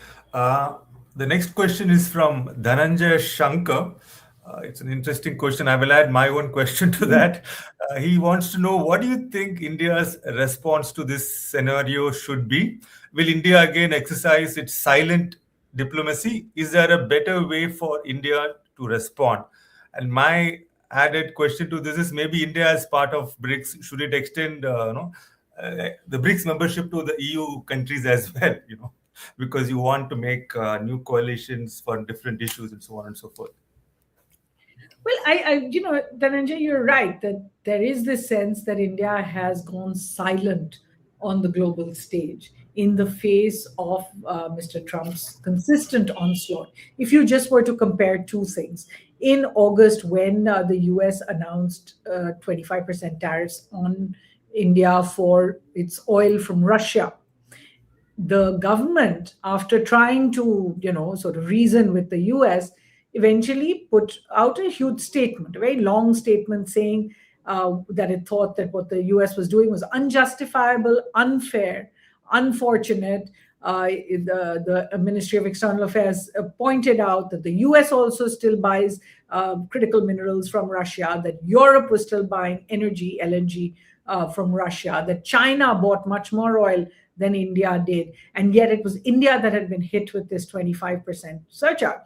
The next question is from Dhananjay Shankar. It's an interesting question. I will add my own question to that. He wants to know, what do you think India's response to this scenario should be? Will India again exercise its silent diplomacy? Is there a better way for India to respond? And my added question to this is, maybe India as part of BRICS, should it extend the BRICS membership to the EU countries as well, because you want to make new coalitions for different issues and so on and so forth. Well, Dhananjay, you're right that there is this sense that India has gone silent on the global stage in the face of Mr. Trump's consistent onslaught. If you just were to compare two things, in August, when the US announced 25% tariffs on India for its oil from Russia, the government, after trying to, sort of reason with the US, eventually put out a huge statement, a very long statement saying that it thought that what the US was doing was unjustifiable, unfair, unfortunate. The Ministry of External Affairs pointed out that the US also still buys critical minerals from Russia, that Europe was still buying energy, LNG, from Russia, that China bought much more oil than India did. And yet it was India that had been hit with this 25% surcharge.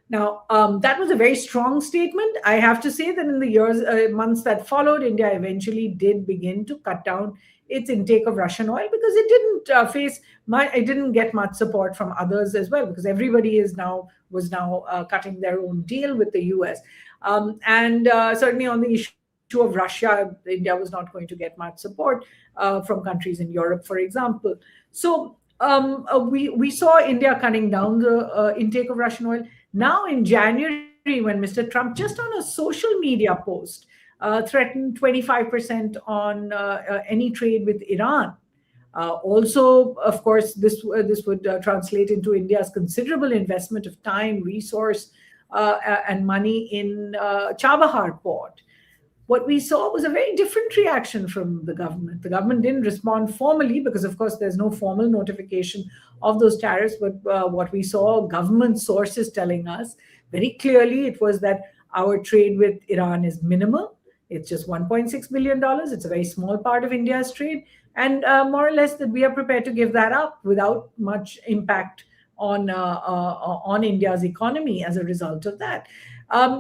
Now, that was a very strong statement. I have to say that in the months that followed, India eventually did begin to cut down its intake of Russian oil because it didn't get much support from others as well, because everybody was now cutting their own deal with the US. And certainly on the issue of Russia, India was not going to get much support from countries in Europe, for example. So we saw India cutting down the intake of Russian oil. Now in January, when Mr. Trump, just on a social media post, threatened 25% on any trade with Iran. Also, of course, this would translate into India's considerable investment of time, resource, and money in Chabahar port. What we saw was a very different reaction from the government. The government didn't respond formally because, of course, there's no formal notification of those tariffs. But what we saw, government sources telling us very clearly, it was that our trade with Iran is minimal. It's just $1.6 billion. It's a very small part of India's trade. And more or less that we are prepared to give that up without much impact on India's economy as a result of that.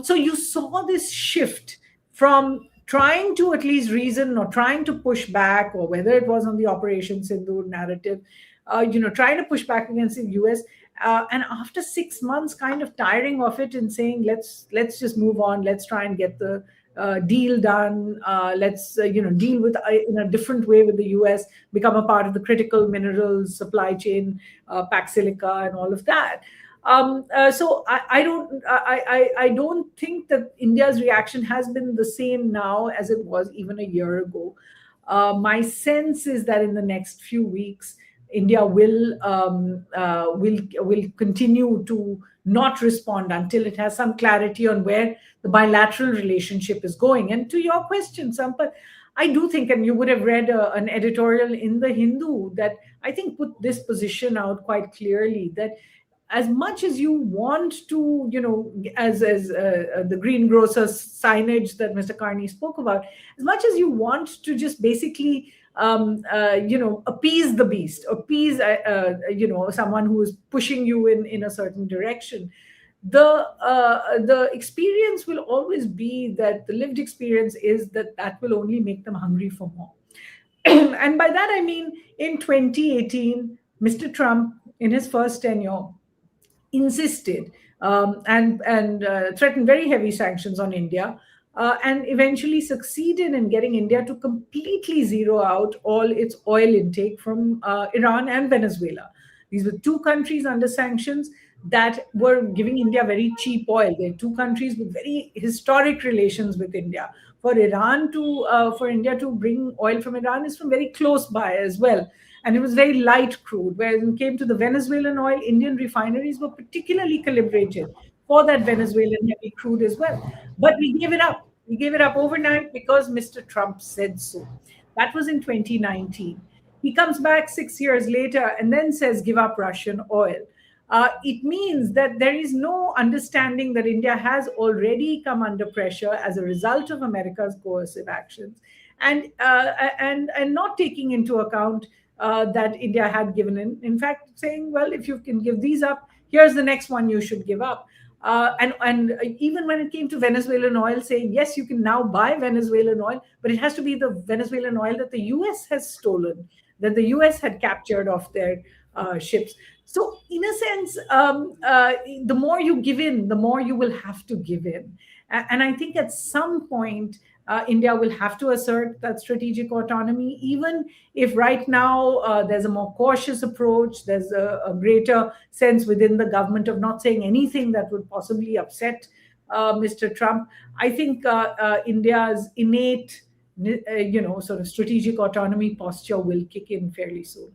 So you saw this shift from trying to at least reason or trying to push back, or whether it was on the Operation Sindoor narrative, trying to push back against the US. And after 6 months, kind of tiring of it and saying, let's just move on. Let's try and get the deal done. Let's deal with in a different way with the US, become a part of the critical minerals supply chain, pack silica, and all of that. So I don't think that India's reaction has been the same now as it was even a year ago. My sense is that in the next few weeks, India will continue to not respond until it has some clarity on where the bilateral relationship is going. And to your question, Sampath, I do think, and you would have read an editorial in the Hindu that I think put this position out quite clearly, that as much as you want to, as the greengrocer signage that Mr. Carney spoke about, as much as you want to just basically, appease the beast, appease, someone who is pushing you in a certain direction, the experience will always be that the lived experience is that will only make them hungry for more. And by that I mean, in 2018, Mr. Trump, in his first tenure, insisted and threatened very heavy sanctions on India, and eventually succeeded in getting India to completely zero out all its oil intake from Iran and Venezuela. These were two countries under sanctions that were giving India very cheap oil. They're two countries with very historic relations with India. For India to bring oil from Iran is from very close by as well. And it was very light crude. When it came to the Venezuelan oil, Indian refineries were particularly calibrated for that Venezuelan heavy crude as well. But we gave it up. We gave it up overnight because Mr. Trump said so. That was in 2019. He comes back 6 years later and then says, give up Russian oil. It means that there is no understanding that India has already come under pressure as a result of America's coercive actions, and not taking into account that India had given in fact, saying, well, if you can give these up, here's the next one you should give up. And even when it came to Venezuelan oil, saying, yes, you can now buy Venezuelan oil, but it has to be the Venezuelan oil that the US has stolen, that the US had captured off their ships. So in a sense, the more you give in, the more you will have to give in. And I think at some point, India will have to assert that strategic autonomy, even if right now there's a more cautious approach, there's a greater sense within the government of not saying anything that would possibly upset Mr. Trump. I think India's innate, sort of strategic autonomy posture will kick in fairly soon.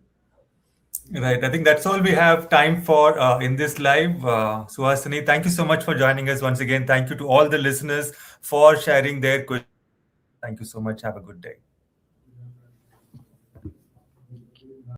Right. I think that's all we have time for in this live. Suhasini, thank you so much for joining us once again. Thank you to all the listeners for sharing their questions. Thank you so much. Have a good day.